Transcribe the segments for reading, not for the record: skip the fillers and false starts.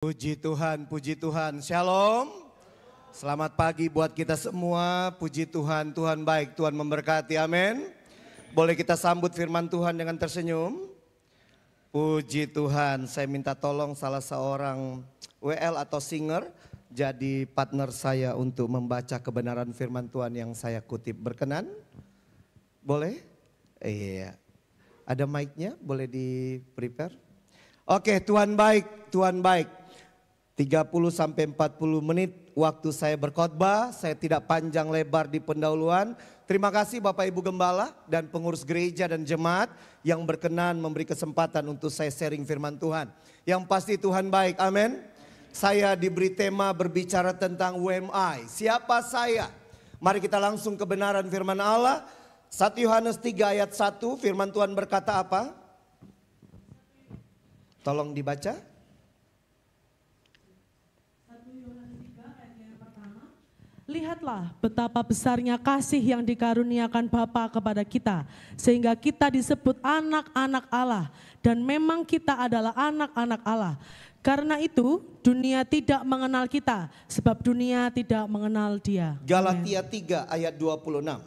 Puji Tuhan, Shalom. Selamat pagi buat kita semua, puji Tuhan, Tuhan baik, Tuhan memberkati, amin. Boleh kita sambut firman Tuhan dengan tersenyum. Puji Tuhan, saya minta tolong salah seorang WL atau singer jadi partner saya untuk membaca kebenaran firman Tuhan yang saya kutip. Berkenan? Boleh? Iya. Ada mic-nya, boleh di prepare? Oke, Tuhan baik, Tuhan baik. 30 sampai 40 menit waktu saya berkhotbah, saya tidak panjang lebar di pendahuluan. Terima kasih Bapak Ibu Gembala dan pengurus gereja dan jemaat yang berkenan memberi kesempatan untuk saya sharing firman Tuhan. Yang pasti Tuhan baik, amin. Saya diberi tema berbicara tentang UMI. Siapa saya? Mari kita langsung kebenaran firman Allah. 1 Yohanes 3 ayat 1, firman Tuhan berkata apa? Tolong dibaca. Lihatlah betapa besarnya kasih yang dikaruniakan Bapa kepada kita, sehingga kita disebut anak-anak Allah, dan memang kita adalah anak-anak Allah. Karena itu dunia tidak mengenal kita, sebab dunia tidak mengenal Dia. Galatia 3 ayat 26.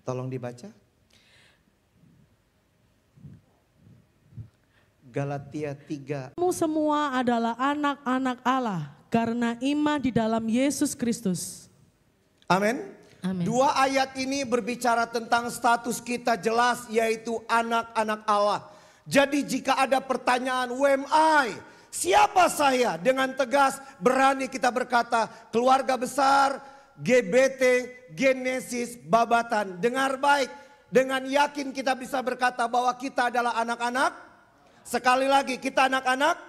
Tolong dibaca. Galatia 3. Kamu semua adalah anak-anak Allah karena iman di dalam Yesus Kristus. Amin. Amin. Dua ayat ini berbicara tentang status kita jelas, yaitu anak-anak Allah. Jadi jika ada pertanyaan UMI, siapa saya? Dengan tegas berani kita berkata keluarga besar, GBT, Genesis, Babatan. Dengar baik, dengan yakin kita bisa berkata bahwa kita adalah anak-anak. Sekali lagi, kita anak-anak.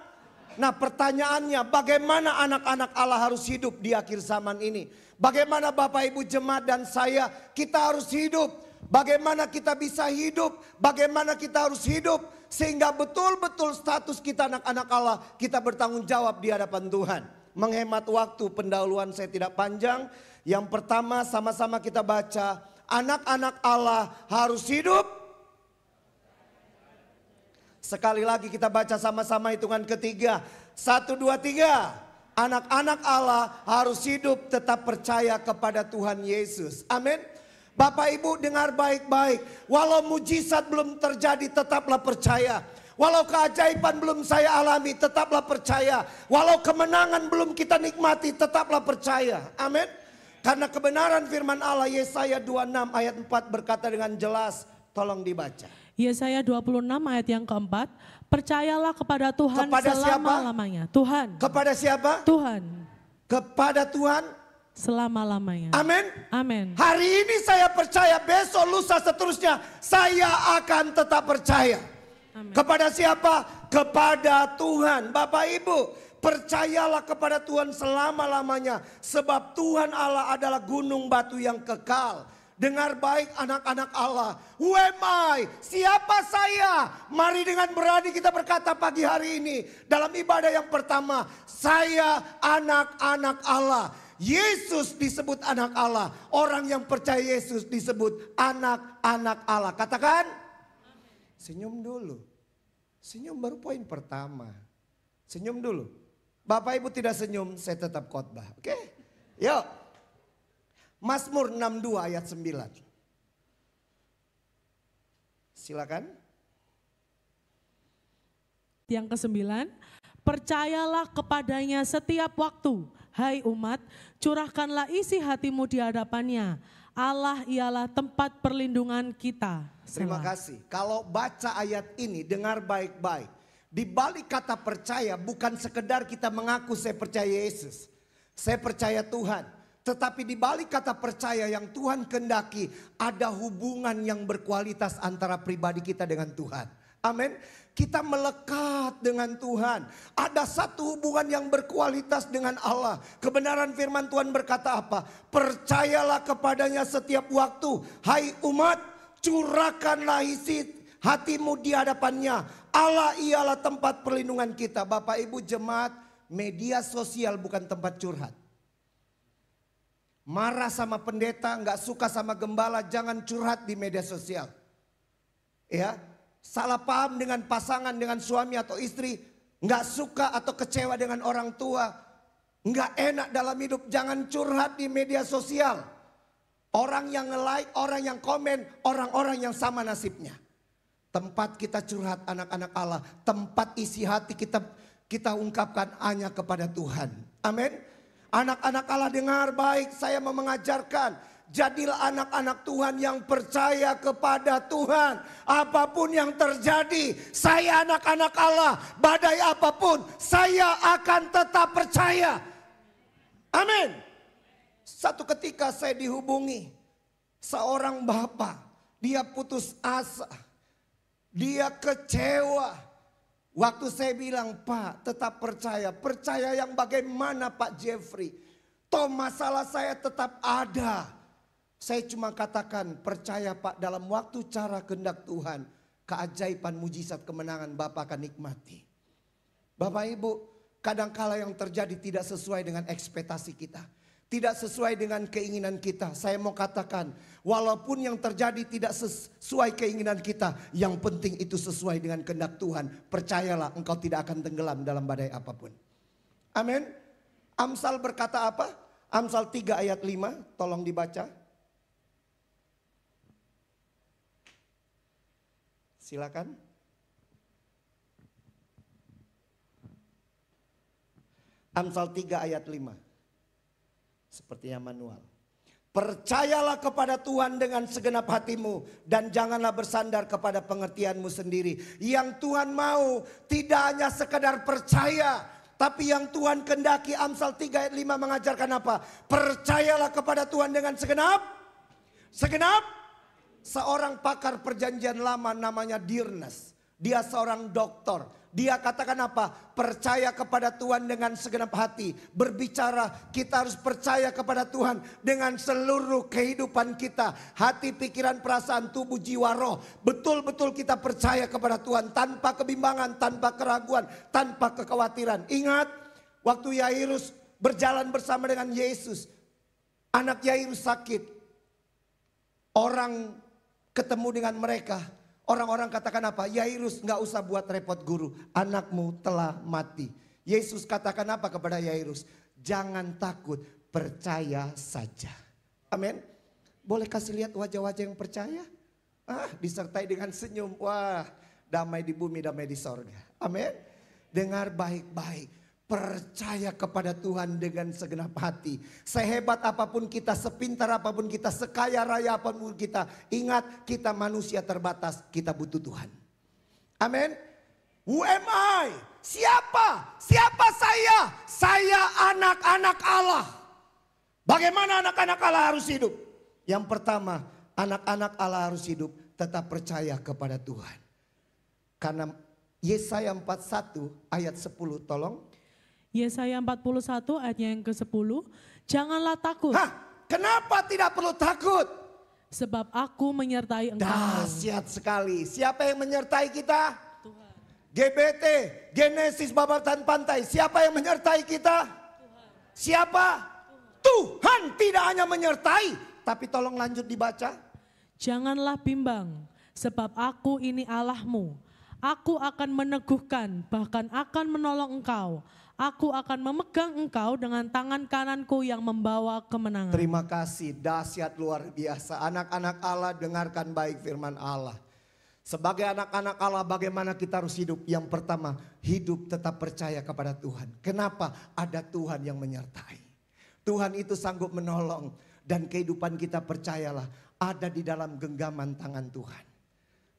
Nah, pertanyaannya, bagaimana anak-anak Allah harus hidup di akhir zaman ini? Bagaimana Bapak Ibu jemaat dan saya, kita harus hidup. Bagaimana kita bisa hidup? Bagaimana kita harus hidup? Sehingga betul-betul status kita anak-anak Allah, kita bertanggung jawab di hadapan Tuhan. Menghemat waktu, pendahuluan saya tidak panjang. Yang pertama, sama-sama kita baca, anak-anak Allah harus hidup. Sekali lagi kita baca sama-sama hitungan ketiga. 1, 2, 3. Anak-anak Allah harus hidup tetap percaya kepada Tuhan Yesus. Amin. Bapak Ibu dengar baik-baik. Walau mujizat belum terjadi tetaplah percaya. Walau keajaiban belum saya alami tetaplah percaya. Walau kemenangan belum kita nikmati tetaplah percaya. Amin. Karena kebenaran firman Allah Yesaya 26 ayat 4 berkata dengan jelas. Tolong dibaca. Yesaya 26 ayat yang keempat, percayalah kepada Tuhan selama-lamanya. Tuhan. Kepada siapa? Tuhan. Kepada Tuhan. Selama-lamanya. Amin. Amin. Hari ini saya percaya, besok, lusa, seterusnya saya akan tetap percaya. Amin. Kepada siapa? Kepada Tuhan. Bapak Ibu, percayalah kepada Tuhan selama-lamanya. Sebab Tuhan Allah adalah gunung batu yang kekal. Dengar baik anak-anak Allah. Who am I? Siapa saya? Mari dengan berani kita berkata pagi hari ini. Dalam ibadah yang pertama. Saya anak-anak Allah. Yesus disebut anak Allah. Orang yang percaya Yesus disebut anak-anak Allah. Katakan. Senyum dulu. Senyum baru poin pertama. Senyum dulu. Bapak Ibu tidak senyum, saya tetap khotbah. Oke? Yuk. Mazmur 62 ayat 9. Silakan. Yang ke-9, percayalah kepadanya setiap waktu. Hai umat, curahkanlah isi hatimu di hadapannya. Allah ialah tempat perlindungan kita. Terima kasih. Kalau baca ayat ini dengar baik-baik. Di balik kata percaya bukan sekedar kita mengaku saya percaya Yesus. Saya percaya Tuhan. Tetapi di balik kata percaya yang Tuhan kehendaki ada hubungan yang berkualitas antara pribadi kita dengan Tuhan. Amin. Kita melekat dengan Tuhan. Ada satu hubungan yang berkualitas dengan Allah. Kebenaran firman Tuhan berkata apa? Percayalah kepadanya setiap waktu. Hai umat, curahkanlah isi hatimu di hadapannya. Allah ialah tempat perlindungan kita. Bapak Ibu jemaat, media sosial bukan tempat curhat. Marah sama pendeta, nggak suka sama gembala, jangan curhat di media sosial. Ya, salah paham dengan pasangan, dengan suami atau istri, nggak suka atau kecewa dengan orang tua, nggak enak dalam hidup, jangan curhat di media sosial. Orang yang nge-like, orang yang komen, orang-orang yang sama nasibnya. Tempat kita curhat anak-anak Allah, tempat isi hati kita ungkapkan hanya kepada Tuhan. Amin. Anak-anak Allah dengar baik, saya mau mengajarkan. Jadilah anak-anak Tuhan yang percaya kepada Tuhan. Apapun yang terjadi, saya anak-anak Allah, badai apapun, saya akan tetap percaya. Amin. Satu ketika saya dihubungi seorang bapak, dia putus asa, dia kecewa. Waktu saya bilang, Pak tetap percaya. Percaya yang bagaimana Pak Jeffrey? Toh masalah saya tetap ada. Saya cuma katakan, percaya Pak, dalam waktu cara kehendak Tuhan, keajaiban, mujizat, kemenangan Bapak akan nikmati. Bapak Ibu, kadangkala yang terjadi tidak sesuai dengan ekspektasi kita. Tidak sesuai dengan keinginan kita. Saya mau katakan, walaupun yang terjadi tidak sesuai keinginan kita, yang penting itu sesuai dengan kehendak Tuhan. Percayalah, engkau tidak akan tenggelam dalam badai apapun. Amin. Amsal berkata apa? Amsal 3 ayat 5, tolong dibaca. Silakan. Amsal 3 ayat 5. Sepertinya manual. Percayalah kepada Tuhan dengan segenap hatimu dan janganlah bersandar kepada pengertianmu sendiri. Yang Tuhan mau tidak hanya sekedar percaya, tapi yang Tuhan kehendaki. Amsal 3 ayat 5 mengajarkan apa? Percayalah kepada Tuhan dengan segenap. Seorang pakar perjanjian lama namanya Dirnes. Dia seorang doktor. Dia katakan apa? Percaya kepada Tuhan dengan segenap hati. Berbicara, kita harus percaya kepada Tuhan dengan seluruh kehidupan kita. Hati, pikiran, perasaan, tubuh, jiwa, roh. Betul-betul kita percaya kepada Tuhan. Tanpa kebimbangan, tanpa keraguan, tanpa kekhawatiran. Ingat, waktu Yairus berjalan bersama dengan Yesus. Anak Yairus sakit. Orang ketemu dengan mereka. Orang-orang katakan apa? Yairus, nggak usah buat repot guru, anakmu telah mati. Yesus katakan apa kepada Yairus? Jangan takut, percaya saja. Amin. Boleh kasih lihat wajah-wajah yang percaya? Disertai dengan senyum. Wah, damai di bumi, damai di sorga. Amin. Dengar baik-baik. Percaya kepada Tuhan dengan segenap hati. Sehebat apapun kita, sepintar apapun kita, sekaya raya apapun kita. Ingat, kita manusia terbatas, kita butuh Tuhan. Amin. Who am I? Siapa? Siapa saya? Saya anak-anak Allah. Bagaimana anak-anak Allah harus hidup? Yang pertama, anak-anak Allah harus hidup tetap percaya kepada Tuhan. Karena Yesaya 41 ayat 10, tolong. Yesaya 41 ayatnya yang ke-10. Janganlah takut. Kenapa tidak perlu takut? Sebab aku menyertai engkau. Dahsyat sekali. Siapa yang menyertai kita? Tuhan. GBT, Genesis Babatan Pantai. Siapa yang menyertai kita? Tuhan. Siapa? Tuhan tidak hanya menyertai. Tapi tolong lanjut dibaca. Janganlah bimbang. Sebab aku ini Allahmu. Aku akan meneguhkan, bahkan akan menolong engkau. Aku akan memegang engkau dengan tangan kananku yang membawa kemenangan. Terima kasih, dahsyat luar biasa. Anak-anak Allah, dengarkan baik firman Allah. Sebagai anak-anak Allah, bagaimana kita harus hidup? Yang pertama, hidup tetap percaya kepada Tuhan. Kenapa? Ada Tuhan yang menyertai. Tuhan itu sanggup menolong. Dan kehidupan kita, percayalah, ada di dalam genggaman tangan Tuhan.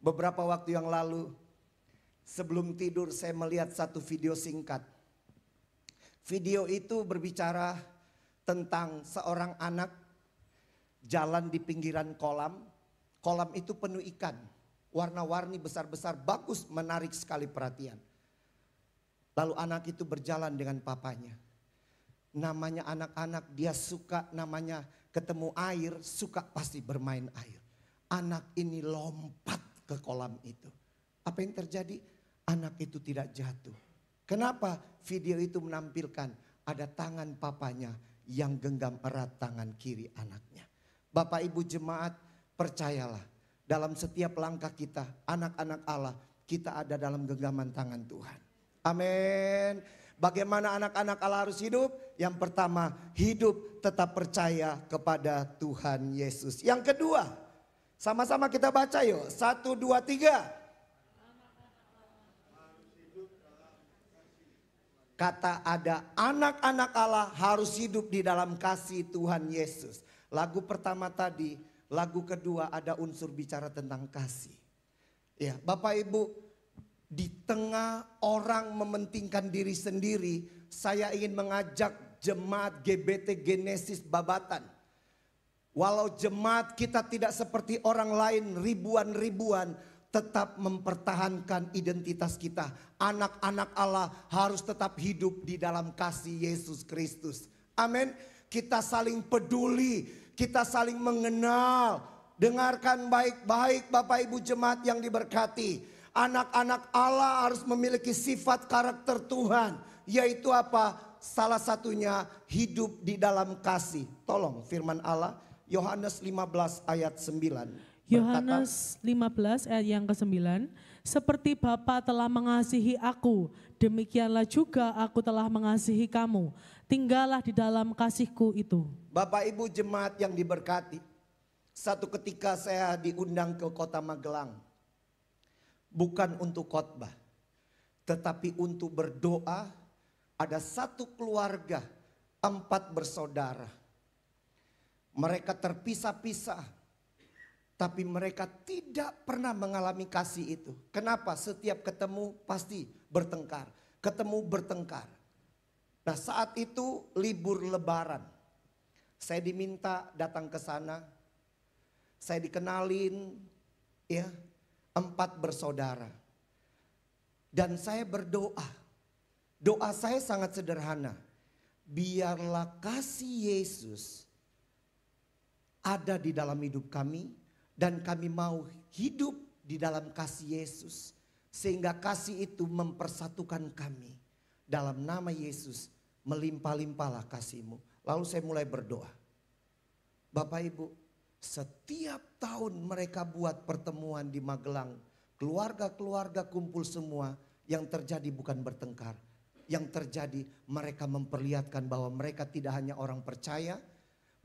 Beberapa waktu yang lalu, sebelum tidur saya melihat satu video singkat. Video itu berbicara tentang seorang anak jalan di pinggiran kolam. Kolam itu penuh ikan, warna-warni besar-besar, bagus, menarik sekali perhatian. Lalu anak itu berjalan dengan papanya. Namanya anak-anak, dia suka namanya ketemu air, suka pasti bermain air. Anak ini lompat ke kolam itu. Apa yang terjadi? Anak itu tidak jatuh. Kenapa? Video itu menampilkan ada tangan papanya yang genggam erat tangan kiri anaknya. Bapak Ibu jemaat, percayalah, dalam setiap langkah kita, anak-anak Allah, kita ada dalam genggaman tangan Tuhan. Amin. Bagaimana anak-anak Allah harus hidup? Yang pertama, hidup tetap percaya kepada Tuhan Yesus. Yang kedua, sama-sama kita baca yuk. 1, 2, 3. Kata ada anak-anak Allah harus hidup di dalam kasih Tuhan Yesus. Lagu pertama tadi, lagu kedua ada unsur bicara tentang kasih. Ya, Bapak Ibu, di tengah orang mementingkan diri sendiri, saya ingin mengajak jemaat GBT Genesis Babatan. Walau jemaat kita tidak seperti orang lain ribuan-ribuan, tetap mempertahankan identitas kita. Anak-anak Allah harus tetap hidup di dalam kasih Yesus Kristus. Amin. Kita saling peduli, kita saling mengenal. Dengarkan baik-baik Bapak Ibu jemaat yang diberkati. Anak-anak Allah harus memiliki sifat karakter Tuhan. Yaitu apa? Salah satunya hidup di dalam kasih. Tolong firman Allah Yohanes 15 ayat 9. Yohanes 15 ayat yang ke-9, seperti Bapa telah mengasihi aku, demikianlah juga aku telah mengasihi kamu. Tinggallah di dalam kasihku itu. Bapak Ibu jemaat yang diberkati, satu ketika saya diundang ke kota Magelang. Bukan untuk khotbah, tetapi untuk berdoa. Ada satu keluarga, 4 bersaudara. Mereka terpisah-pisah. Tapi mereka tidak pernah mengalami kasih itu. Kenapa? Setiap ketemu pasti bertengkar. Ketemu bertengkar. Nah saat itu libur lebaran. Saya diminta datang ke sana. Saya dikenalin ya 4 bersaudara. Dan saya berdoa. Doa saya sangat sederhana. Biarlah kasih Yesus ada di dalam hidup kami. Dan kami mau hidup di dalam kasih Yesus. Sehingga kasih itu mempersatukan kami. Dalam nama Yesus melimpah-limpahlah kasih-Mu. Lalu saya mulai berdoa. Bapak Ibu, setiap tahun mereka buat pertemuan di Magelang. Keluarga-keluarga kumpul semua. Yang terjadi bukan bertengkar. Yang terjadi mereka memperlihatkan bahwa mereka tidak hanya orang percaya.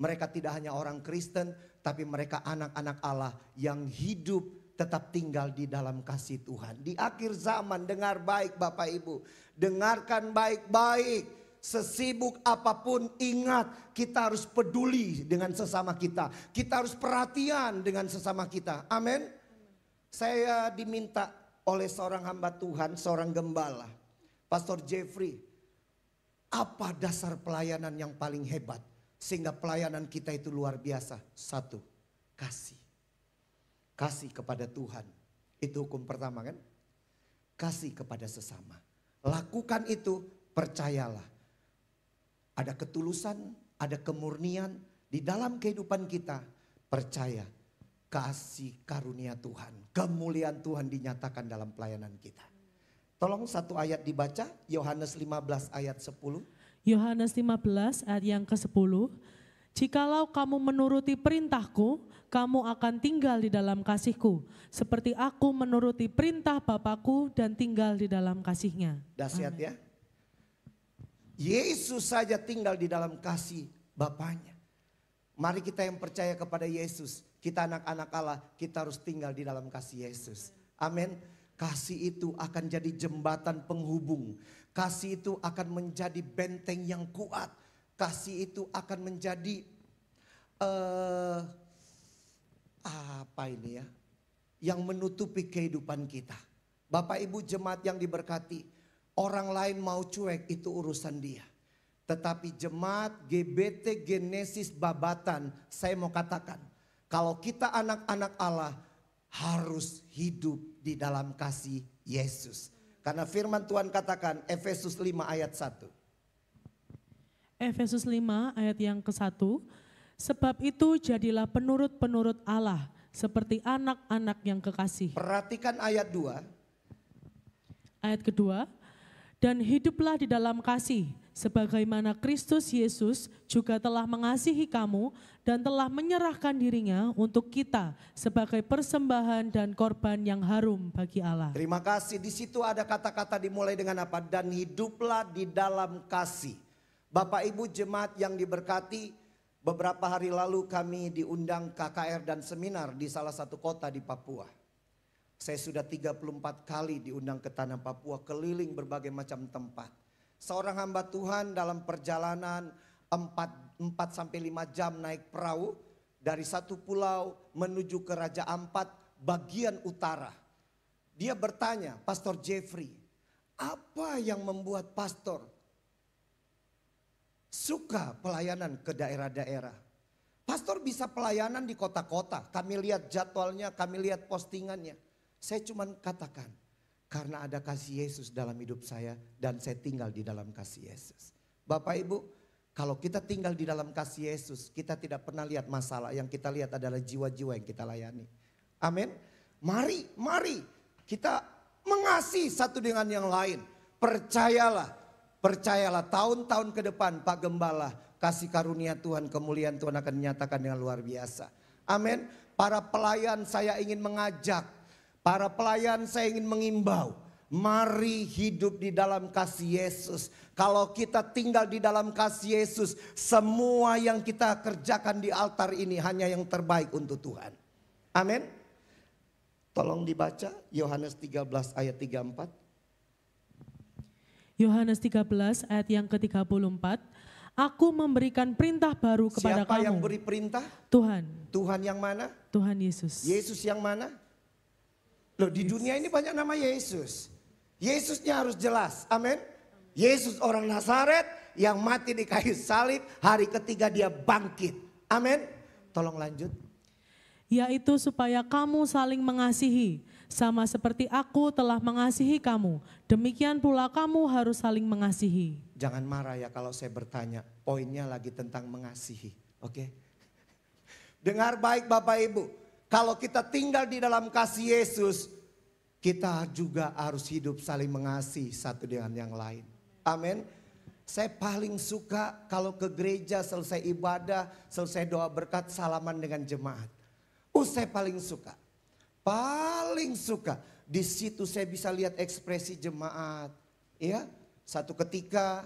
Mereka tidak hanya orang Kristen, tapi mereka anak-anak Allah yang hidup tetap tinggal di dalam kasih Tuhan. Di akhir zaman, dengar baik Bapak Ibu. Dengarkan baik-baik. Sesibuk apapun ingat kita harus peduli dengan sesama kita. Kita harus perhatian dengan sesama kita. Amin. Saya diminta oleh seorang hamba Tuhan, seorang gembala. Pastor Jeffrey. Apa dasar pelayanan yang paling hebat? Sehingga pelayanan kita itu luar biasa. 1, kasih. Kasih kepada Tuhan. Itu hukum pertama kan? Kasih kepada sesama. Lakukan itu, percayalah. Ada ketulusan, ada kemurnian di dalam kehidupan kita. Percaya, kasih karunia Tuhan. Kemuliaan Tuhan dinyatakan dalam pelayanan kita. Tolong satu ayat dibaca, Yohanes 15 ayat 10. Yohanes 15 ayat yang ke-10, jikalau kamu menuruti perintahku, kamu akan tinggal di dalam kasihku. Seperti aku menuruti perintah Bapakku dan tinggal di dalam kasihnya. Dahsyat ya. Yesus saja tinggal di dalam kasih Bapaknya. Mari kita yang percaya kepada Yesus, kita anak-anak Allah, kita harus tinggal di dalam kasih Yesus. Amin. Kasih itu akan jadi jembatan penghubung. Kasih itu akan menjadi benteng yang kuat. Kasih itu akan menjadi apa ini ya? Yang menutupi kehidupan kita. Bapak Ibu jemaat yang diberkati. Orang lain mau cuek itu urusan dia. Tetapi jemaat GBT Genesis Babatan, saya mau katakan. Kalau kita anak-anak Allah harus hidup di dalam kasih Yesus. Karena firman Tuhan katakan Efesus 5 ayat 1. Efesus 5 ayat yang ke-1. Sebab itu jadilah penurut-penurut Allah seperti anak-anak yang kekasih. Perhatikan ayat 2. Ayat kedua. Dan hiduplah di dalam kasih sebagaimana Kristus Yesus juga telah mengasihi kamu dan telah menyerahkan dirinya untuk kita sebagai persembahan dan korban yang harum bagi Allah. Terima kasih. Di situ ada kata-kata dimulai dengan apa? Dan hiduplah di dalam kasih. Bapak Ibu jemaat yang diberkati, beberapa hari lalu kami diundang KKR dan seminar di salah satu kota di Papua. Saya sudah 34 kali diundang ke tanah Papua, keliling berbagai macam tempat. Seorang hamba Tuhan dalam perjalanan 4 sampai 5 jam naik perahu dari satu pulau menuju ke Raja Ampat bagian utara. Dia bertanya, Pastor Jeffrey, apa yang membuat pastor suka pelayanan ke daerah-daerah? Pastor bisa pelayanan di kota-kota, kami lihat jadwalnya, kami lihat postingannya. Saya cuma katakan, karena ada kasih Yesus dalam hidup saya dan saya tinggal di dalam kasih Yesus. Bapak Ibu, kalau kita tinggal di dalam kasih Yesus, kita tidak pernah lihat masalah. Yang kita lihat adalah jiwa-jiwa yang kita layani. Amin. Mari kita mengasihi satu dengan yang lain. Percayalah tahun-tahun ke depan Pak Gembala, kasih karunia Tuhan, kemuliaan Tuhan akan dinyatakan dengan luar biasa. Amin. Para pelayan saya ingin mengajak. Para pelayan saya ingin mengimbau, mari hidup di dalam kasih Yesus. Kalau kita tinggal di dalam kasih Yesus, semua yang kita kerjakan di altar ini hanya yang terbaik untuk Tuhan. Amin. Tolong dibaca Yohanes 13 ayat 34. Yohanes 13 ayat yang ke-34. Aku memberikan perintah baru kepada kamu. Siapa yang beri perintah? Tuhan. Tuhan yang mana? Tuhan Yesus. Yesus yang mana? Loh, di dunia ini banyak nama Yesus. Yesusnya harus jelas. Amin. Yesus orang Nazaret yang mati di kayu salib, hari ketiga dia bangkit. Amin. Tolong lanjut. Yaitu supaya kamu saling mengasihi, sama seperti aku telah mengasihi kamu. Demikian pula kamu harus saling mengasihi. Jangan marah ya kalau saya bertanya, poinnya lagi tentang mengasihi. Oke? Dengar baik Bapak Ibu. Kalau kita tinggal di dalam kasih Yesus, kita juga harus hidup saling mengasihi satu dengan yang lain. Amin. Saya paling suka kalau ke gereja selesai ibadah, selesai doa berkat, salaman dengan jemaat. Saya paling suka. Paling suka. Di situ saya bisa lihat ekspresi jemaat. Ya, satu ketika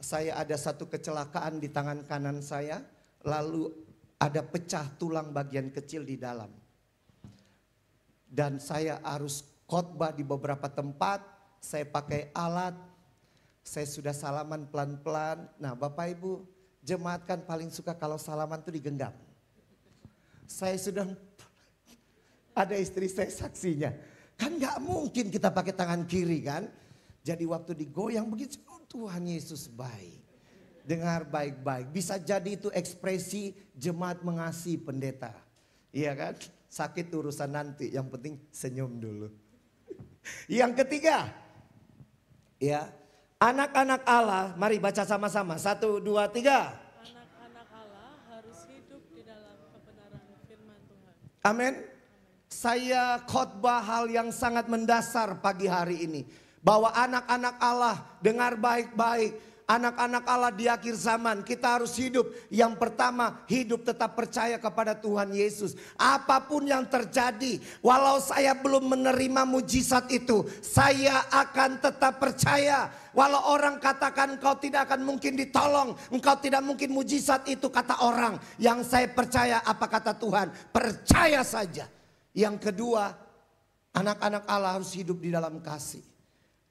saya ada satu kecelakaan di tangan kanan saya, lalu ada pecah tulang bagian kecil di dalam. Dan saya harus khotbah di beberapa tempat. Saya pakai alat. Saya sudah salaman pelan-pelan. Nah Bapak Ibu, jemaat kan paling suka kalau salaman itu digenggam. Saya sudah, ada istri saya saksinya. Kan gak mungkin kita pakai tangan kiri kan. Jadi waktu digoyang begitu, oh Tuhan Yesus baik. Dengar baik-baik, bisa jadi itu ekspresi jemaat mengasihi pendeta. Iya kan? Sakit urusan nanti, yang penting senyum dulu. Yang ketiga, ya, anak-anak Allah, mari baca sama-sama. 1, 2, 3. Anak-anak Allah harus hidup di dalam kebenaran firman Tuhan. Amin. Saya khotbah hal yang sangat mendasar pagi hari ini. Bahwa anak-anak Allah, dengar baik-baik. Anak-anak Allah di akhir zaman kita harus hidup. Yang pertama, hidup tetap percaya kepada Tuhan Yesus. Apapun yang terjadi, walau saya belum menerima mujizat itu, saya akan tetap percaya. Walau orang katakan engkau tidak akan mungkin ditolong, engkau tidak mungkin mujizat itu kata orang. Yang saya percaya apa kata Tuhan, percaya saja. Yang kedua, anak-anak Allah harus hidup di dalam kasih.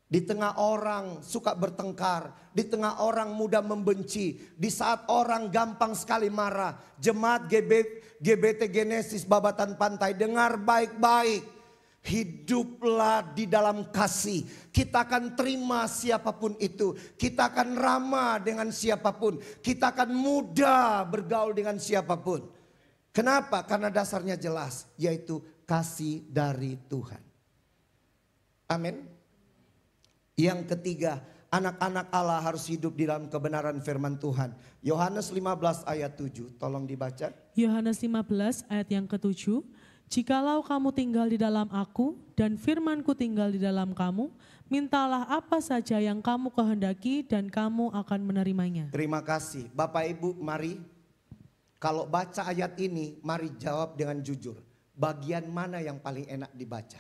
Di tengah orang suka bertengkar, di tengah orang mudah membenci, di saat orang gampang sekali marah. Jemaat GBT Genesis Babatan Pantai, dengar baik-baik. Hiduplah di dalam kasih. Kita akan terima siapapun itu. Kita akan ramah dengan siapapun. Kita akan mudah bergaul dengan siapapun. Kenapa? Karena dasarnya jelas, yaitu kasih dari Tuhan. Amin. Yang ketiga, anak-anak Allah harus hidup di dalam kebenaran firman Tuhan. Yohanes 15 ayat 7, tolong dibaca. Yohanes 15 ayat yang ke-7. Jikalau kamu tinggal di dalam aku dan firman-Ku tinggal di dalam kamu, mintalah apa saja yang kamu kehendaki dan kamu akan menerimanya. Terima kasih. Bapak Ibu, mari kalau baca ayat ini, mari jawab dengan jujur. Bagian mana yang paling enak dibaca?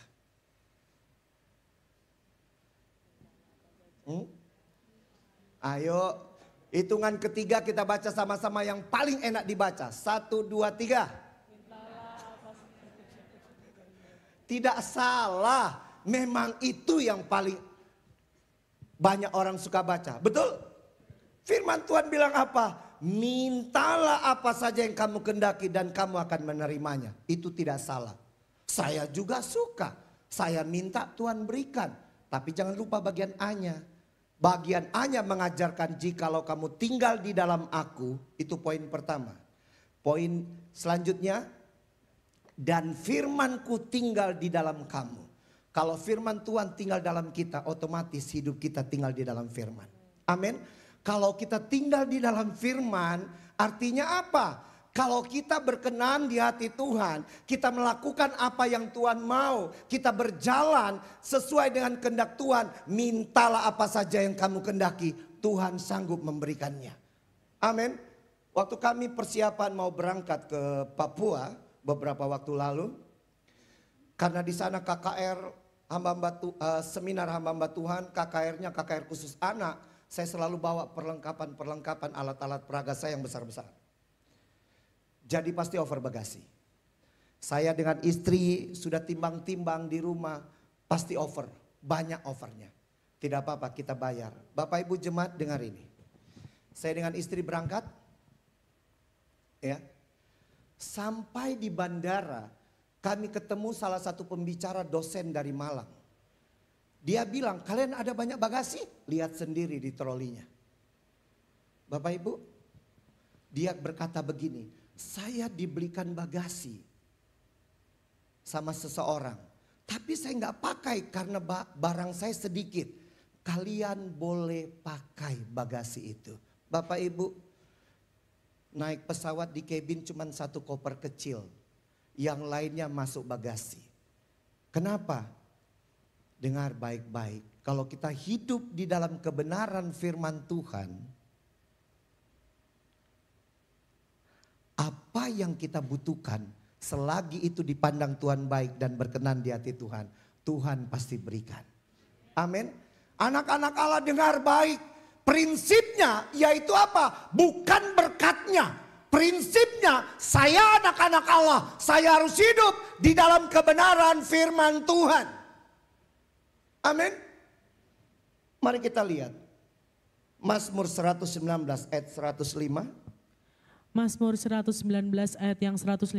Ayo, hitungan ketiga kita baca sama-sama yang paling enak dibaca. 1, 2, 3. Tidak salah, memang itu yang paling banyak orang suka baca. Betul? Firman Tuhan bilang apa? Mintalah apa saja yang kamu kehendaki dan kamu akan menerimanya. Itu tidak salah. Saya juga suka. Saya minta Tuhan berikan. Tapi jangan lupa bagian A-nya. Bagian A-nya mengajarkan jikalau kamu tinggal di dalam aku. Itu poin pertama. Poin selanjutnya. Dan firman-Ku tinggal di dalam kamu. Kalau firman Tuhan tinggal dalam kita, otomatis hidup kita tinggal di dalam firman. Amin. Kalau kita tinggal di dalam firman, artinya apa? Kalau kita berkenan di hati Tuhan, kita melakukan apa yang Tuhan mau, kita berjalan sesuai dengan kehendak Tuhan, mintalah apa saja yang kamu kehendaki, Tuhan sanggup memberikannya. Amin. Waktu kami persiapan mau berangkat ke Papua beberapa waktu lalu, karena di sana KKR seminar hamba-hamba Tuhan, KKR-nya KKR khusus anak, saya selalu bawa perlengkapan alat-alat peraga saya yang besar-besar. Jadi pasti over bagasi. Saya dengan istri sudah timbang-timbang di rumah, pasti over, banyak overnya. Tidak apa-apa, kita bayar. Bapak Ibu jemaat dengar ini. Saya dengan istri berangkat, ya. Sampai di bandara, kami ketemu salah satu pembicara dosen dari Malang. Dia bilang, kalian ada banyak bagasi? Lihat sendiri di trolinya. Bapak Ibu, dia berkata begini, saya dibelikan bagasi sama seseorang. Tapi saya nggak pakai karena barang saya sedikit. Kalian boleh pakai bagasi itu. Bapak Ibu, naik pesawat di kabin cuma satu koper kecil. Yang lainnya masuk bagasi. Kenapa? Dengar baik-baik. Kalau kita hidup di dalam kebenaran firman Tuhan, apa yang kita butuhkan selagi itu dipandang Tuhan baik dan berkenan di hati Tuhan, Tuhan pasti berikan. Amin. Anak-anak Allah dengar baik. Prinsipnya yaitu apa? Bukan berkatnya. Prinsipnya saya anak-anak Allah. Saya harus hidup di dalam kebenaran firman Tuhan. Amin. Mari kita lihat. Mazmur 119 ayat 105. Mazmur 119 ayat yang 105.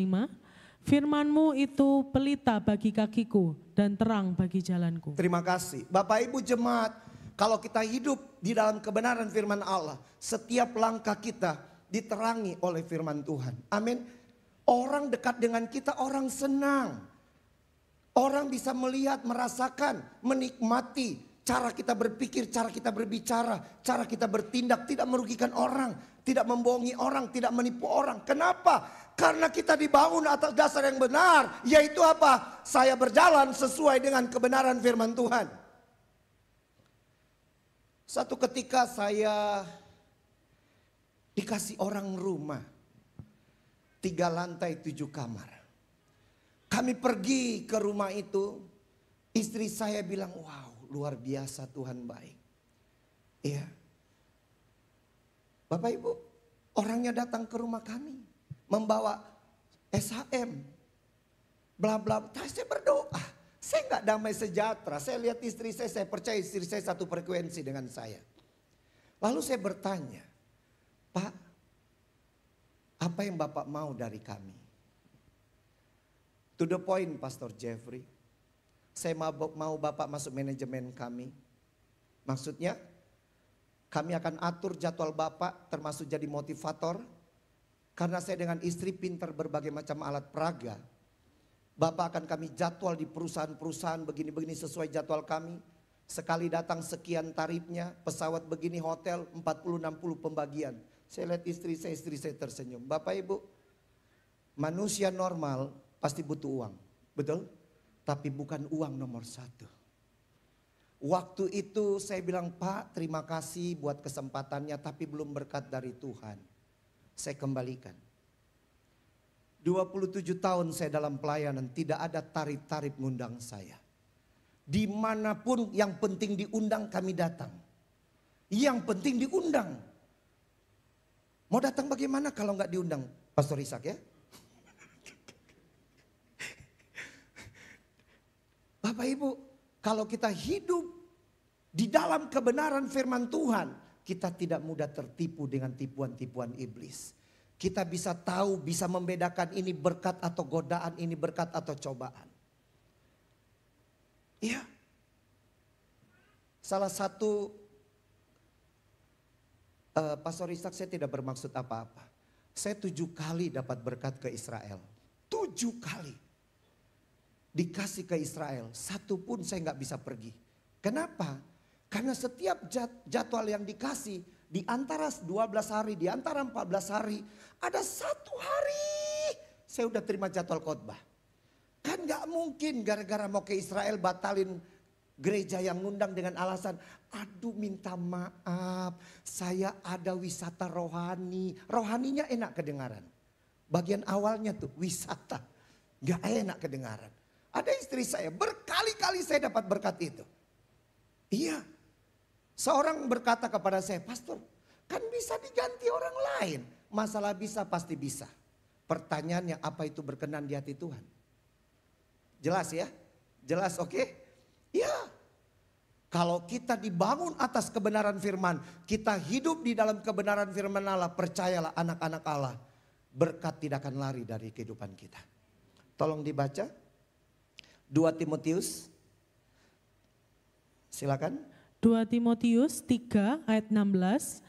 Firman-Mu itu pelita bagi kakiku dan terang bagi jalanku. Terima kasih. Bapak Ibu jemaat, kalau kita hidup di dalam kebenaran firman Allah, setiap langkah kita diterangi oleh firman Tuhan. Amin. Orang dekat dengan kita, orang senang. Orang bisa melihat, merasakan, menikmati cara kita berpikir, cara kita berbicara, cara kita bertindak, tidak merugikan orang, tidak membohongi orang, tidak menipu orang. Kenapa? Karena kita dibangun atas dasar yang benar, yaitu apa? Saya berjalan sesuai dengan kebenaran firman Tuhan. Satu ketika saya dikasih orang rumah, 3 lantai 7 kamar. Kami pergi ke rumah itu, istri saya bilang, wow luar biasa Tuhan baik. Iya. Bapak Ibu, orangnya datang ke rumah kami, membawa SHM, bla bla. Saya berdoa, saya nggak damai sejahtera. Saya lihat istri saya percaya istri saya satu frekuensi dengan saya. Lalu saya bertanya, Pak, apa yang Bapak mau dari kami? To the point, Pastor Jeffrey. Saya mau Bapak masuk manajemen kami. Maksudnya, kami akan atur jadwal Bapak termasuk jadi motivator. Karena saya dengan istri pintar berbagai macam alat peraga. Bapak akan kami jadwal di perusahaan-perusahaan begini-begini sesuai jadwal kami. Sekali datang sekian tarifnya, pesawat begini, hotel 40-60 pembagian. Saya lihat istri saya tersenyum. Bapak Ibu, manusia normal pasti butuh uang. Betul? Tapi bukan uang nomor satu. Waktu itu saya bilang, Pak terima kasih buat kesempatannya tapi belum berkat dari Tuhan. Saya kembalikan. 27 tahun saya dalam pelayanan, tidak ada tarif-tarif ngundang saya. Dimanapun yang penting diundang kami datang. Yang penting diundang. Mau datang bagaimana kalau nggak diundang? Pastor Ishak ya. Bapak Ibu, kalau kita hidup di dalam kebenaran firman Tuhan, kita tidak mudah tertipu dengan tipuan-tipuan iblis. Kita bisa tahu, bisa membedakan ini berkat atau godaan, ini berkat atau cobaan. Iya. Salah satu, Pastor Ishak, saya tidak bermaksud apa-apa. Saya 7 kali dapat berkat ke Israel. 7 kali. Dikasih ke Israel, 1 pun saya nggak bisa pergi. Kenapa? Karena setiap jadwal yang dikasih, di antara 12 hari, di antara 14 hari, ada 1 hari saya udah terima jadwal khotbah. Kan nggak mungkin gara-gara mau ke Israel batalin gereja yang ngundang dengan alasan, aduh minta maaf, saya ada wisata rohani. Rohaninya enak kedengaran. Bagian awalnya tuh wisata, nggak enak kedengaran. Ada istri saya, berkali-kali saya dapat berkat itu. Iya. Seorang berkata kepada saya, Pastor, kan bisa diganti orang lain. Masalah bisa pasti bisa. Pertanyaannya, apa itu berkenan di hati Tuhan? Jelas ya? Jelas, oke? Iya. Kalau kita dibangun atas kebenaran firman, kita hidup di dalam kebenaran firman Allah, percayalah anak-anak Allah, berkat tidak akan lari dari kehidupan kita. Tolong dibaca. 2 Timotius, silakan. 2 Timotius 3 ayat 16.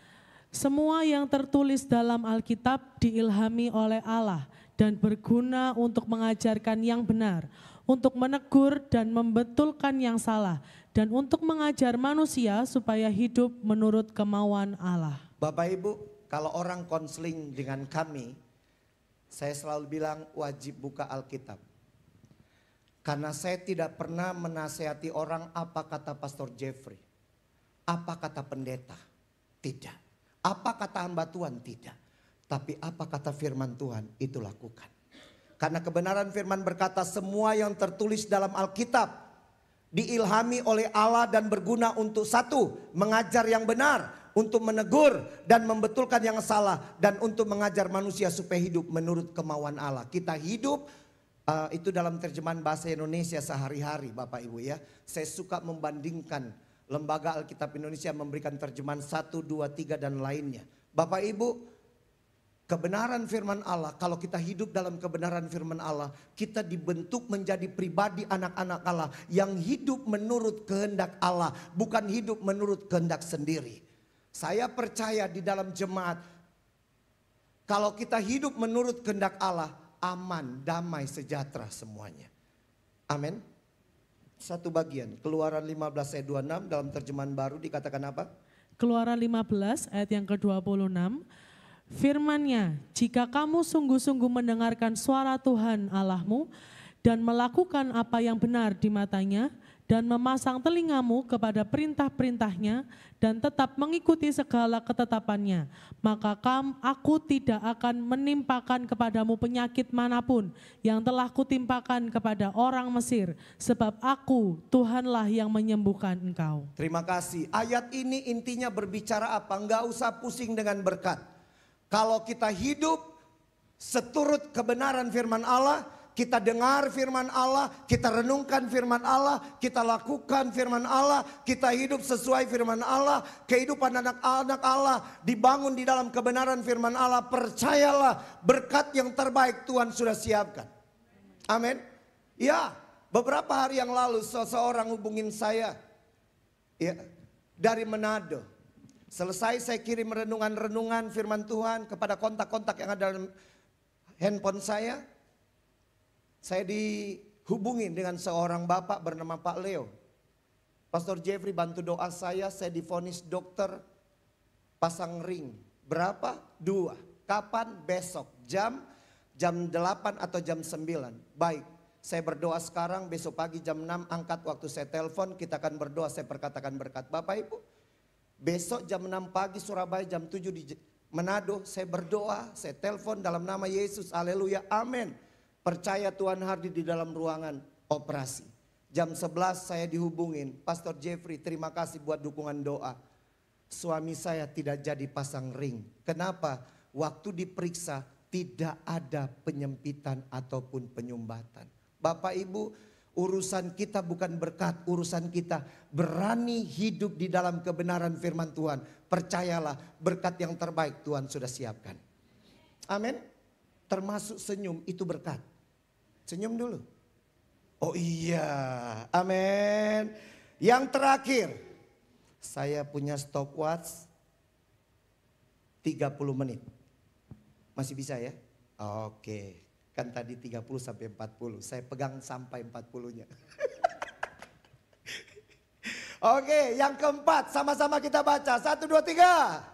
Semua yang tertulis dalam Alkitab diilhami oleh Allah dan berguna untuk mengajarkan yang benar, untuk menegur dan membetulkan yang salah, dan untuk mengajar manusia supaya hidup menurut kemauan Allah. Bapak Ibu, kalau orang konseling dengan kami, saya selalu bilang wajib buka Alkitab. Karena saya tidak pernah menasehati orang apa kata Pastor Jeffrey. Apa kata pendeta? Tidak. Apa kata hamba Tuhan? Tidak. Tapi apa kata firman Tuhan? Itu lakukan. Karena kebenaran firman berkata semua yang tertulis dalam Alkitab diilhami oleh Allah dan berguna untuk 1, mengajar yang benar, untuk menegur dan membetulkan yang salah, dan untuk mengajar manusia supaya hidup menurut kemauan Allah. Kita hidup itu dalam terjemahan bahasa Indonesia sehari-hari Bapak Ibu ya. Saya suka membandingkan Lembaga Alkitab Indonesia memberikan terjemahan 1, 2, 3 dan lainnya. Bapak Ibu, kebenaran firman Allah, kalau kita hidup dalam kebenaran firman Allah, kita dibentuk menjadi pribadi anak-anak Allah yang hidup menurut kehendak Allah, bukan hidup menurut kehendak sendiri. Saya percaya di dalam jemaat, kalau kita hidup menurut kehendak Allah, aman, damai, sejahtera semuanya. Amin. Satu bagian, Keluaran 15 ayat 26 dalam terjemahan baru dikatakan apa? Keluaran 15 ayat yang ke-26. Firman-Nya, jika kamu sungguh-sungguh mendengarkan suara Tuhan Allahmu dan melakukan apa yang benar di matanya dan memasang telingamu kepada perintah-perintahnya dan tetap mengikuti segala ketetapannya, maka aku tidak akan menimpakan kepadamu penyakit manapun yang telah kutimpakan kepada orang Mesir, sebab aku Tuhanlah yang menyembuhkan engkau. Terima kasih. Ayat ini intinya berbicara apa? Enggak usah pusing dengan berkat. Kalau kita hidup seturut kebenaran firman Allah, kita dengar firman Allah, kita renungkan firman Allah, kita lakukan firman Allah, kita hidup sesuai firman Allah, kehidupan anak-anak Allah dibangun di dalam kebenaran firman Allah, percayalah berkat yang terbaik Tuhan sudah siapkan. Amin. Ya, beberapa hari yang lalu seseorang hubungin saya ya, dari Manado. Selesai saya kirim renungan-renungan firman Tuhan kepada kontak-kontak yang ada dalam handphone saya. Saya dihubungin dengan seorang bapak bernama Pak Leo. Pastor Jeffrey bantu doa saya divonis dokter pasang ring. Berapa? 2. Kapan? Besok. Jam Jam 8 atau jam 9? Baik, saya berdoa sekarang, besok pagi jam 6 angkat waktu saya telepon, kita akan berdoa, saya perkatakan berkat. Bapak Ibu, besok jam 6 pagi Surabaya, jam 7 di Manado, saya berdoa, saya telepon dalam nama Yesus, haleluya, amin. Percaya Tuhan hadir di dalam ruangan operasi. Jam 11 saya dihubungin, Pastor Jeffrey terima kasih buat dukungan doa. Suami saya tidak jadi pasang ring. Kenapa? Waktu diperiksa tidak ada penyempitan ataupun penyumbatan. Bapak Ibu, urusan kita bukan berkat, urusan kita berani hidup di dalam kebenaran firman Tuhan. Percayalah, berkat yang terbaik Tuhan sudah siapkan. Amin. Termasuk senyum itu berkat. Senyum dulu. Oh iya, amin. Yang terakhir, saya punya stopwatch 30 menit. Masih bisa ya? Oke. Kan tadi 30 sampai 40. Saya pegang sampai 40-nya. Oke, yang keempat sama-sama kita baca. 1, 2, 3.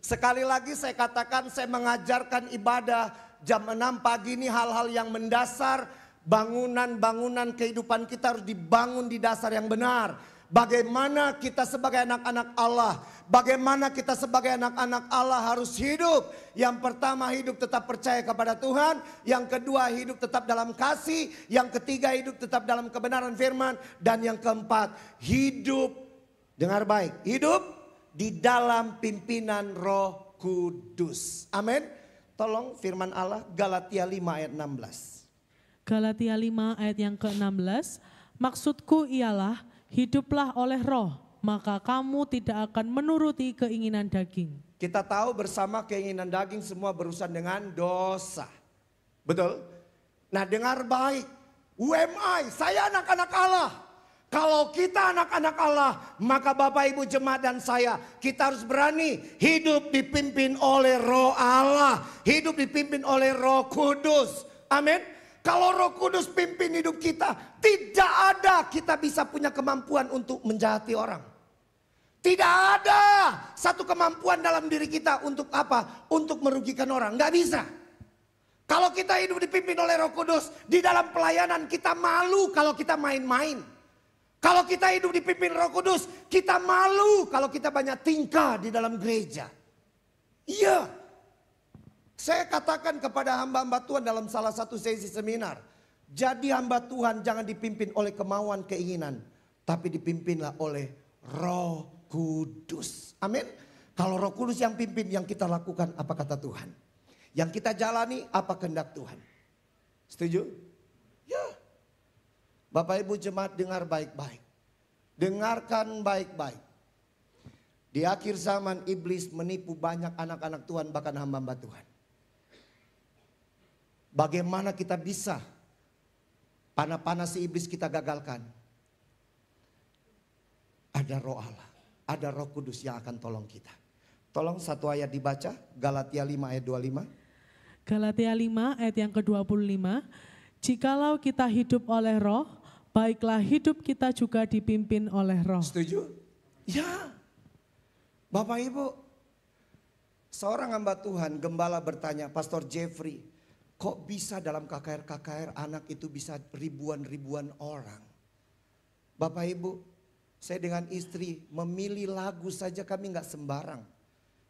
Sekali lagi saya katakan, saya mengajarkan ibadah jam 6 pagi ini hal-hal yang mendasar. Bangunan-bangunan kehidupan kita harus dibangun di dasar yang benar. Bagaimana kita sebagai anak-anak Allah, bagaimana kita sebagai anak-anak Allah harus hidup. Yang pertama, hidup tetap percaya kepada Tuhan. Yang kedua, hidup tetap dalam kasih. Yang ketiga, hidup tetap dalam kebenaran firman. Dan yang keempat, hidup, dengar baik, hidup di dalam pimpinan Roh Kudus. Amin. Tolong firman Allah Galatia 5 ayat 16. Galatia 5 ayat yang ke-16, maksudku ialah hiduplah oleh roh, maka kamu tidak akan menuruti keinginan daging. Kita tahu bersama keinginan daging semua berurusan dengan dosa. Betul? Nah dengar baik, UMI, saya anak-anak Allah. Kalau kita anak-anak Allah, maka Bapak Ibu jemaat dan saya, kita harus berani hidup dipimpin oleh Roh Allah. Hidup dipimpin oleh Roh Kudus. Amin. Kalau Roh Kudus pimpin hidup kita, tidak ada kita bisa punya kemampuan untuk menjahati orang. Tidak ada satu kemampuan dalam diri kita untuk apa? Untuk merugikan orang. Nggak bisa. Kalau kita hidup dipimpin oleh Roh Kudus, di dalam pelayanan kita malu kalau kita main-main. Kalau kita hidup dipimpin Roh Kudus, kita malu kalau kita banyak tingkah di dalam gereja. Iya. Saya katakan kepada hamba-hamba Tuhan dalam salah satu sesi seminar. Jadi hamba Tuhan jangan dipimpin oleh kemauan keinginan. Tapi dipimpinlah oleh Roh Kudus. Amin. Kalau Roh Kudus yang pimpin, yang kita lakukan apa kata Tuhan. Yang kita jalani apa kehendak Tuhan. Setuju? Ya. Bapak Ibu jemaat dengar baik-baik. Dengarkan baik-baik. Di akhir zaman iblis menipu banyak anak-anak Tuhan bahkan hamba-hamba Tuhan. Bagaimana kita bisa panah-panah si iblis kita gagalkan? Ada Roh Allah, ada Roh Kudus yang akan tolong kita. Tolong satu ayat dibaca, Galatia 5 ayat 25. Galatia 5 ayat yang ke-25. Jikalau kita hidup oleh Roh, baiklah hidup kita juga dipimpin oleh Roh. Setuju? Ya. Bapak Ibu, seorang hamba Tuhan, gembala bertanya, Pastor Jeffrey, kok bisa dalam KKR-KKR anak itu bisa ribuan-ribuan orang? Bapak Ibu, saya dengan istri memilih lagu saja kami nggak sembarang.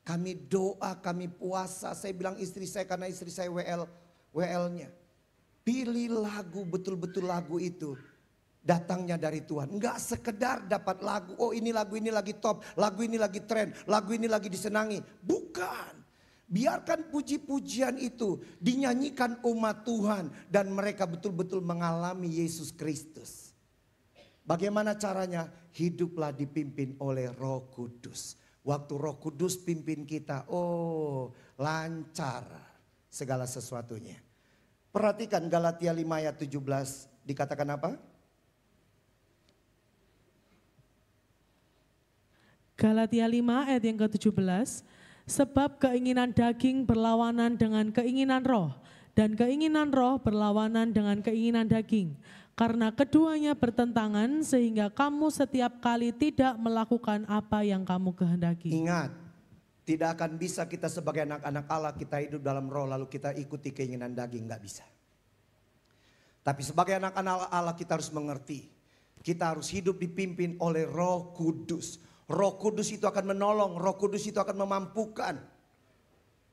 Kami doa, kami puasa. Saya bilang istri saya karena istri saya WL-nya. Pilih lagu, betul-betul lagu itu datangnya dari Tuhan. Nggak sekedar dapat lagu, oh ini lagu ini lagi top, lagu ini lagi tren, lagu ini lagi disenangi. Bukan. Biarkan puji-pujian itu dinyanyikan umat Tuhan dan mereka betul-betul mengalami Yesus Kristus. Bagaimana caranya? Hiduplah dipimpin oleh Roh Kudus. Waktu Roh Kudus pimpin kita, oh lancar segala sesuatunya. Perhatikan Galatia 5 ayat 17 dikatakan apa? Galatia 5 ayat yang ke-17. Sebab keinginan daging berlawanan dengan keinginan roh, dan keinginan roh berlawanan dengan keinginan daging. Karena keduanya bertentangan sehingga kamu setiap kali tidak melakukan apa yang kamu kehendaki. Ingat, Tidak akan bisa kita sebagai anak-anak Allah kita hidup dalam roh lalu kita ikuti keinginan daging, nggak bisa. Tapi sebagai anak-anak Allah kita harus mengerti. Kita harus hidup dipimpin oleh Roh Kudus. Roh Kudus itu akan menolong, Roh Kudus itu akan memampukan.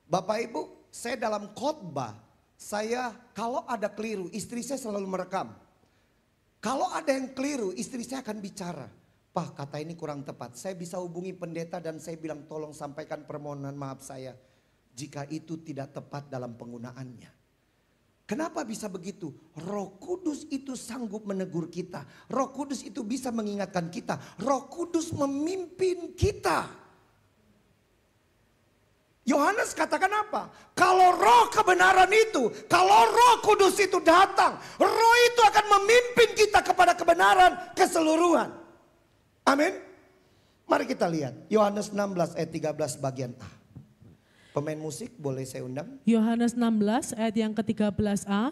Bapak Ibu, saya dalam khotbah, saya kalau ada keliru, istri saya selalu merekam. Kalau ada yang keliru, istri saya akan bicara. Pak, kata ini kurang tepat. Saya bisa hubungi pendeta dan saya bilang tolong sampaikan permohonan maaf saya. Jika itu tidak tepat dalam penggunaannya. Kenapa bisa begitu? Roh Kudus itu sanggup menegur kita. Roh Kudus itu bisa mengingatkan kita. Roh Kudus memimpin kita. Yohanes katakan apa? Kalau roh kebenaran itu, kalau Roh Kudus itu datang, roh itu akan memimpin kita kepada kebenaran keseluruhan. Amin. Mari kita lihat Yohanes 16 ayat 13 bagian A. Pemain musik boleh saya undang? Yohanes 16 ayat yang ke-13a.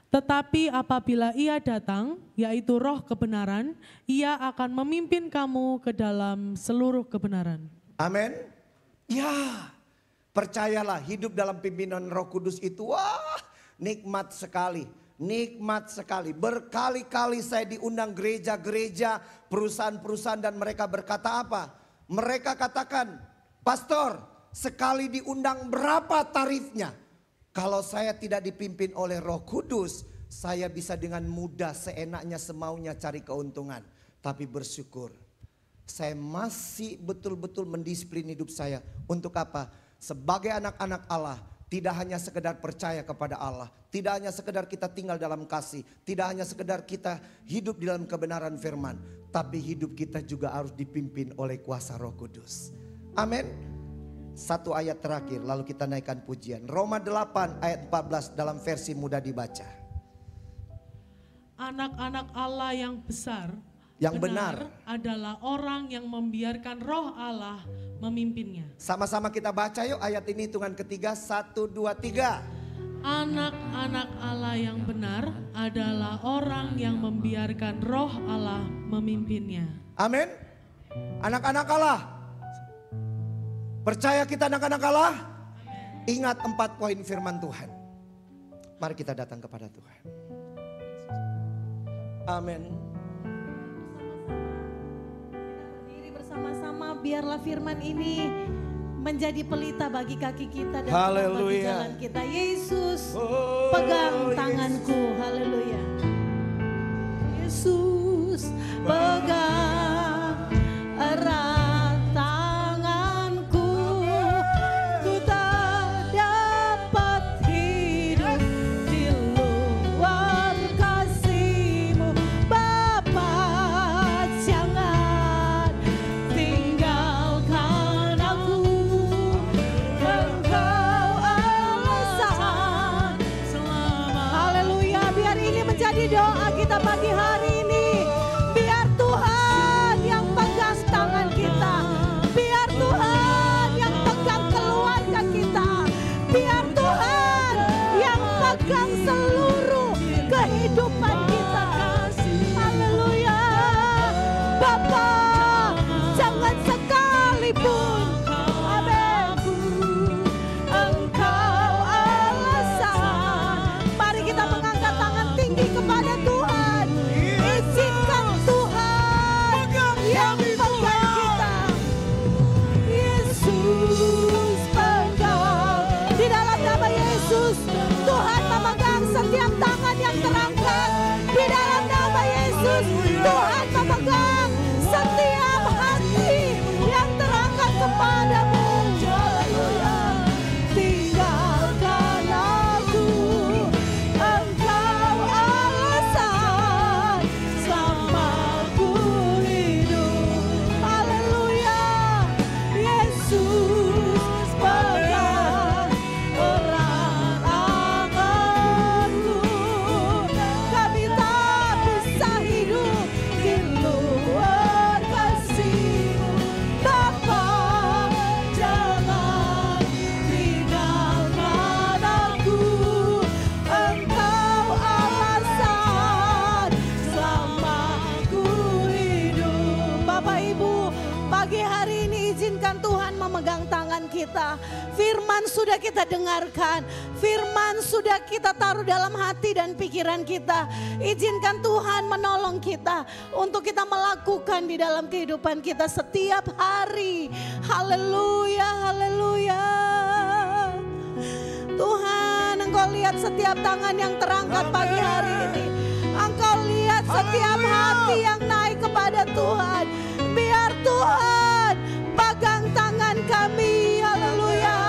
Tetapi apabila ia datang, yaitu roh kebenaran, ia akan memimpin kamu ke dalam seluruh kebenaran. Amin. Ya, percayalah hidup dalam pimpinan Roh Kudus itu wah nikmat sekali. Nikmat sekali. Berkali-kali saya diundang gereja-gereja, perusahaan-perusahaan dan mereka berkata apa? Mereka katakan, pastor, sekali diundang berapa tarifnya? Kalau saya tidak dipimpin oleh Roh Kudus, saya bisa dengan mudah seenaknya semaunya cari keuntungan. Tapi bersyukur, saya masih betul-betul mendisiplin hidup saya. Untuk apa? Sebagai anak-anak Allah, tidak hanya sekedar percaya kepada Allah. Tidak hanya sekedar kita tinggal dalam kasih. Tidak hanya sekedar kita hidup di dalam kebenaran firman. Tapi hidup kita juga harus dipimpin oleh kuasa Roh Kudus. Amin. Satu ayat terakhir lalu kita naikkan pujian. Roma 8 ayat 14 dalam versi mudah dibaca. Anak-anak Allah yang besar, yang benar adalah orang yang membiarkan roh Allah memimpinnya. Sama-sama kita baca yuk ayat ini hitungan ketiga. 1, 2, 3. Anak-anak Allah yang benar adalah orang yang membiarkan roh Allah memimpinnya. Amin. Anak-anak Allah. Percaya kita anak-anak Allah? Ingat 4 poin firman Tuhan. Mari kita datang kepada Tuhan. Amin. Berdiri bersama-sama biarlah firman ini menjadi pelita bagi kaki kita dan bagi jalan kita. Yesus, pegang tanganku. Haleluya. Yesus, pegang erat tanganku. Ku tak dapat hidup di luar kasih-Mu. Bapa, jangan tinggalkan aku. Engkau alasan selamat. Haleluya, biar ini menjadi doa kita pagi hari ini. Biar Tuhan yang pegang tangan kita. Biar Tuhan yang pegang keluarga kita. Biar Tuhan yang pegang seluruh kehidupan kita. Haleluya. Bapa, jangan sekalipun Engkau alasan. Mari kita mengangkat tangan tinggi kepada Tuhan. Izinkan Tuhan yang pegang kita. Yesus pegang. Di dalam nama Yesus, Tuhan memegang setiap tangan yang terangkat. Di dalam nama Yesus, Tuhan memegang setiap hati yang terangkat kepadamu. Haleluya. Tinggalkan aku, Engkau alasan selama ku hidup. Haleluya. Yesus pegang erat tanganku. Kami tak bisa hidup di luar kasih-Mu. Bapa, jangan tinggalkan aku. Engkau alasan selama ku hidup. Bapak Ibu, pagi hari ini izinkan Tuhan memegang tangan kita. Firman sudah kita dengarkan. Firman sudah kita taruh dalam hati dan pikiran kita. Izinkan Tuhan menolong kita untuk kita melakukan di dalam kehidupan kita setiap hari. Haleluya, haleluya. Tuhan, Engkau lihat setiap tangan yang terangkat pagi hari ini. Engkau lihat setiap hati yang naik kepada Tuhan. Biar Tuhan pegang tangan kami. Haleluya.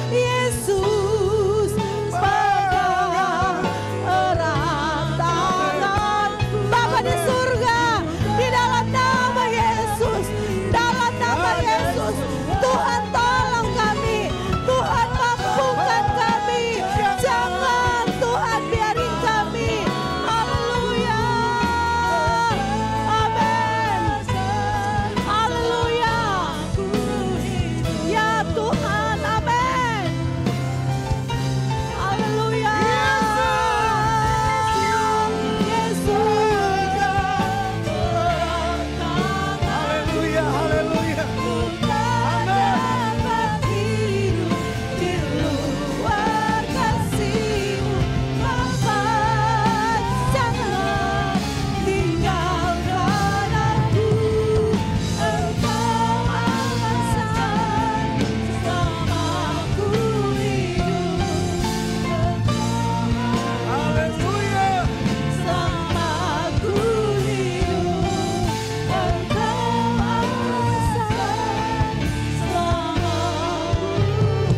Yesus pegang erat tangan Bapa di surga. Di dalam nama Yesus. Dalam nama Yesus. Tuhan tolong kami. Tuhan mampukan kami. Jangan Tuhan biarin kami. Haleluya. Amin. Haleluya. Ya Tuhan, amin. Haleluya. Yesus. Haleluya, haleluya. Dapat hidup di luar kasih-Mu, Bapa. Jangan tinggalkan aku. Engkau alasan selama aku hidup. Haleluya. Selama aku hidup. Engkau alasan selama aku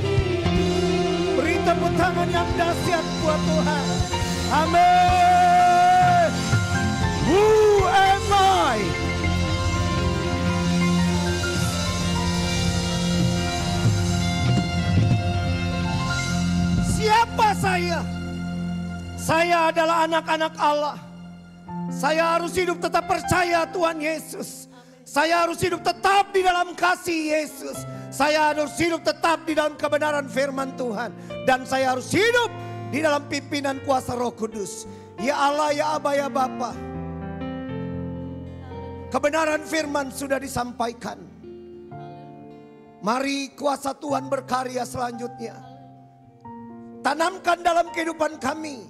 hidup. Beri tepuk tangan yang dahsyat buat Tuhan. Amin. Who am I? Siapa saya? Saya adalah anak-anak Allah. Saya harus hidup tetap percaya Tuhan Yesus. Saya harus hidup tetap di dalam kasih Yesus. Saya harus hidup tetap di dalam kebenaran firman Tuhan. Dan saya harus hidup di dalam pimpinan kuasa Roh Kudus. Ya Allah, ya Aba, ya Bapa. Kebenaran firman sudah disampaikan. Mari kuasa Tuhan berkarya selanjutnya. Tanamkan dalam kehidupan kami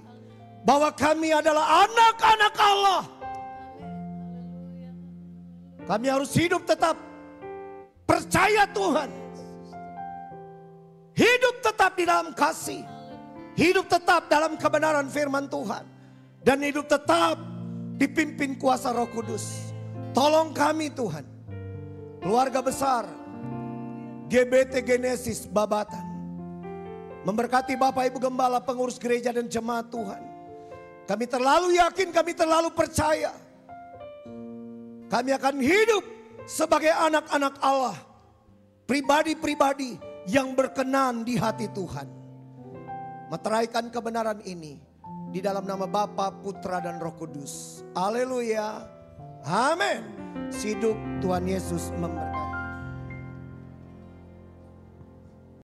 bahwa kami adalah anak-anak Allah. Kami harus hidup tetap percaya Tuhan. Hidup tetap di dalam kasih. Hidup tetap dalam kebenaran firman Tuhan. Dan hidup tetap dipimpin kuasa Roh Kudus. Tolong kami Tuhan. Keluarga besar GBT Genesis Babatan. Memberkati Bapak Ibu Gembala, pengurus gereja dan jemaat Tuhan. Kami terlalu yakin, kami terlalu percaya. Kami akan hidup sebagai anak-anak Allah. Pribadi-pribadi yang berkenan di hati Tuhan. Meteraikan kebenaran ini di dalam nama Bapa, Putra dan Roh Kudus. Haleluya. Amin. Hidup Tuhan Yesus memberkati.